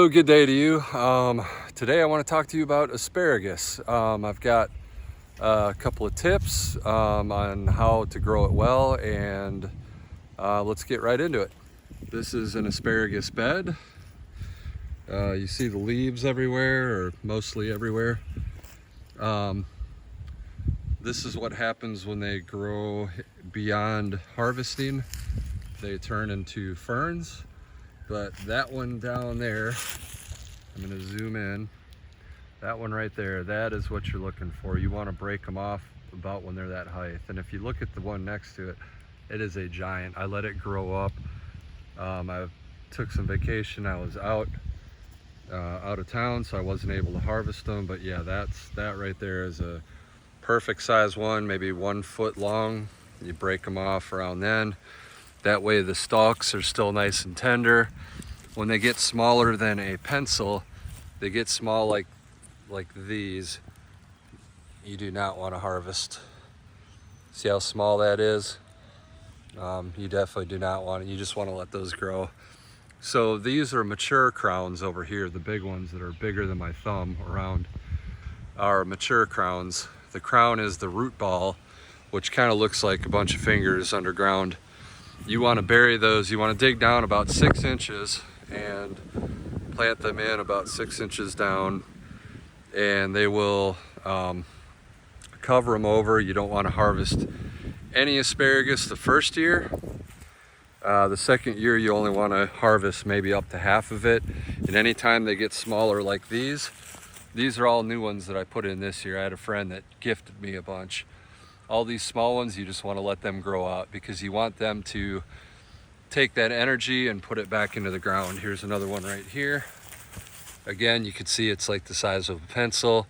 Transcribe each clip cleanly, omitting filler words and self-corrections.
Hello, good day to you. Today I want to talk to you about asparagus. I've got a couple of tips on how to grow it well, and let's get right into it. This is an asparagus bed. You see the leaves everywhere, or mostly everywhere. This is what happens when they grow beyond harvesting. They turn into ferns. But that one down there, I'm going to zoom in, that one right there, that is what you're looking for. You want to break them off about when they're that height. And if you look at the one next to it, it is a giant. I let it grow up. I took some vacation. I was out of town, so I wasn't able to harvest them. But yeah, that right there is a perfect size one, maybe 1 foot long. You break them off around then. That way the stalks are still nice and tender. When they get smaller than a pencil, they get small like these, you do not want to harvest. See how small that is? You definitely do not want it. You just want to let those grow. So these are mature crowns over here. The big ones that are bigger than my thumb around are mature crowns. The crown is the root ball, which kind of looks like a bunch of fingers underground. You want to bury those. You want to dig down about 6 inches and plant them in about 6 inches down, and they will cover them over. You don't want to harvest any asparagus the first year. The second year you only want to harvest maybe up to half of it, and anytime they get smaller like these are all new ones that I put in this year. I had a friend that gifted me a bunch. All these small ones, you just want to let them grow out because you want them to take that energy and put it back into the ground. Here's another one right here. Again, you can see it's like the size of a pencil.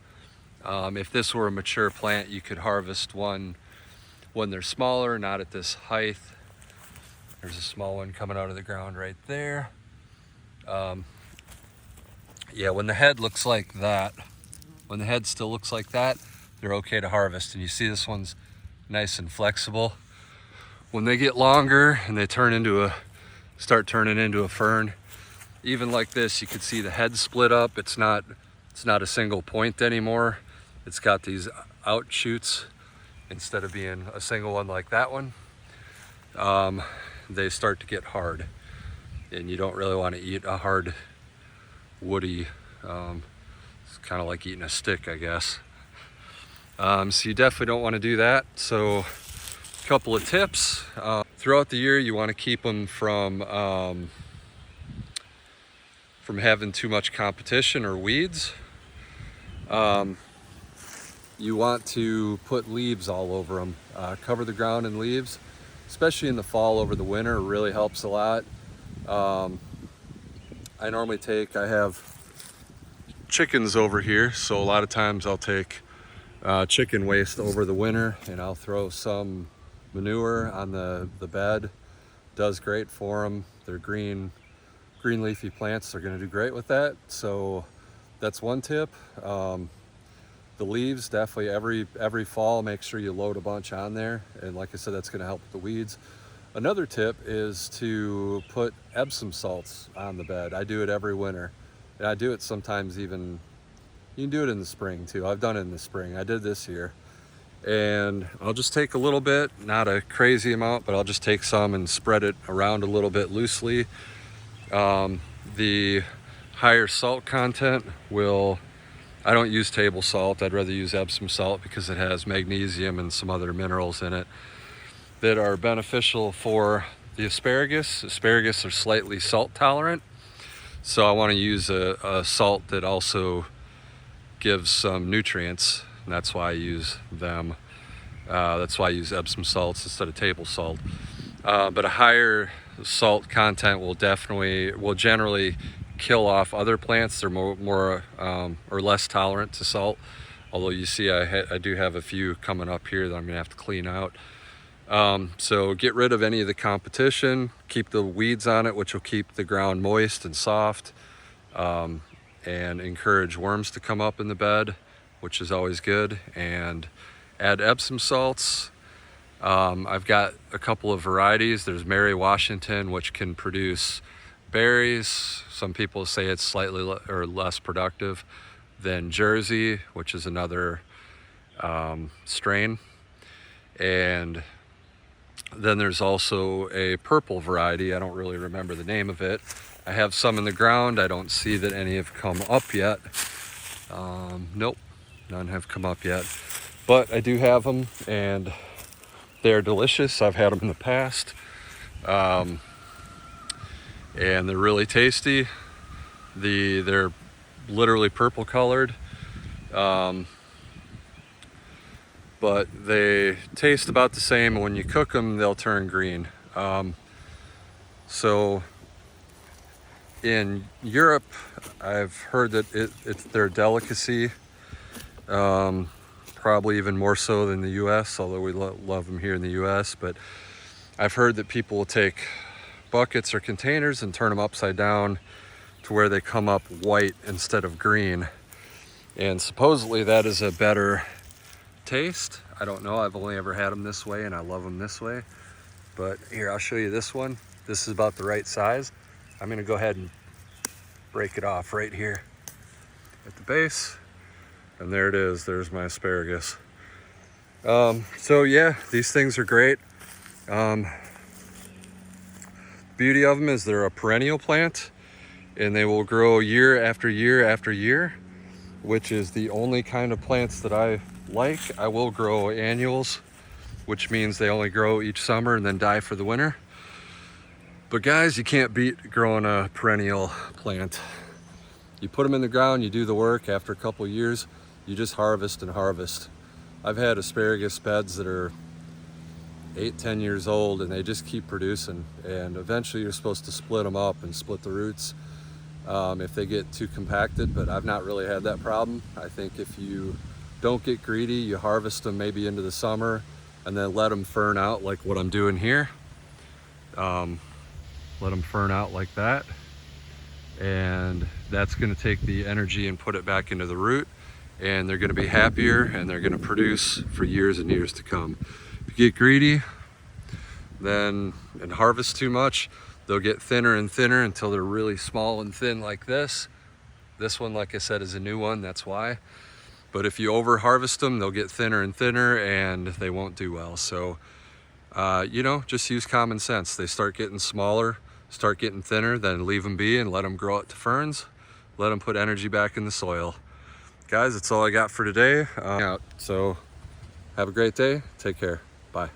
If this were a mature plant, you could harvest one when they're smaller, not at this height. There's a small one coming out of the ground right there. Yeah, when the head looks like that, when the head still looks like that, they're okay to harvest. And you see this one's nice and flexible. When they get longer and they start turning into a fern, even like this, you can see the head split up. It's not a single point anymore. It's got these outshoots instead of being a single one like that one. They start to get hard, and you don't really want to eat a hard, woody, it's kind of like eating a stick, I guess. So you definitely don't want to do that. So a couple of tips. Throughout the year, you want to keep them from having too much competition or weeds. You want to put leaves all over them. Cover the ground in leaves, especially in the fall over the winter. It really helps a lot. I have chickens over here, so a lot of times I'll take chicken waste over the winter, and I'll throw some manure on the bed. Does great for them. They're green leafy plants. They're going to do great with that. So that's one tip. The leaves, definitely every fall, make sure you load a bunch on there, and like I said, that's going to help with the weeds. Another tip is to put Epsom salts on the bed. I do it every winter, and I do it sometimes even. You can do it in the spring too. I've done it in the spring. I did this year. And I'll just take a little bit, not a crazy amount, but I'll just take some and spread it around a little bit loosely. The higher salt content I don't use table salt. I'd rather use Epsom salt because it has magnesium and some other minerals in it that are beneficial for the asparagus. Asparagus are slightly salt tolerant. So I want to use a salt that also gives some nutrients, and that's why I use them. That's why I use Epsom salts instead of table salt. But a higher salt content will generally kill off other plants. They're more or less tolerant to salt. Although you see I do have a few coming up here that I'm gonna have to clean out. So get rid of any of the competition, keep the weeds on it, which will keep the ground moist and soft. And encourage worms to come up in the bed, which is always good, and add Epsom salts. I've got a couple of varieties. There's Mary Washington, which can produce berries. Some people say it's slightly or less productive than Jersey, which is another strain. And then there's also a purple variety. I don't really remember the name of it. I have some in the ground. I don't see that any have come up yet. Nope, none have come up yet. But I do have them, and they're delicious. I've had them in the past. And they're really tasty. They're literally purple colored. But they taste about the same. When you cook them, they'll turn green. So in Europe, I've heard that it's their delicacy, probably even more so than the US, although we love them here in the US. But I've heard that people will take buckets or containers and turn them upside down to where they come up white instead of green. And supposedly that is a better taste. I don't know, I've only ever had them this way, and I love them this way. But here, I'll show you this one. This is about the right size. I'm gonna go ahead and break it off right here at the base. And there it is, there's my asparagus. So yeah, these things are great. The beauty of them is they're a perennial plant, and they will grow year after year after year, which is the only kind of plants that I like. I will grow annuals, which means they only grow each summer and then die for the winter. But guys, you can't beat growing a perennial plant. You put them in the ground, you do the work. After a couple of years, you just harvest and harvest. I've had asparagus beds that are 8-10 years old, and they just keep producing. And eventually you're supposed to split them up and split the roots if they get too compacted, but I've not really had that problem. I think if you don't get greedy, you harvest them maybe into the summer and then let them fern out like what I'm doing here. Let them fern out like that, and that's going to take the energy and put it back into the root, and they're going to be happier, and they're going to produce for years and years to come. If you get greedy and harvest too much, they'll get thinner and thinner until they're really small and thin like this. This one, like I said, is a new one, that's why. But if you over harvest them, they'll get thinner and thinner, and they won't do well. So, you know, just use common sense. They start getting smaller, start getting thinner, then leave them be and let them grow out to ferns. Let them put energy back in the soil. Guys, that's all I got for today. So have a great day. Take care. Bye.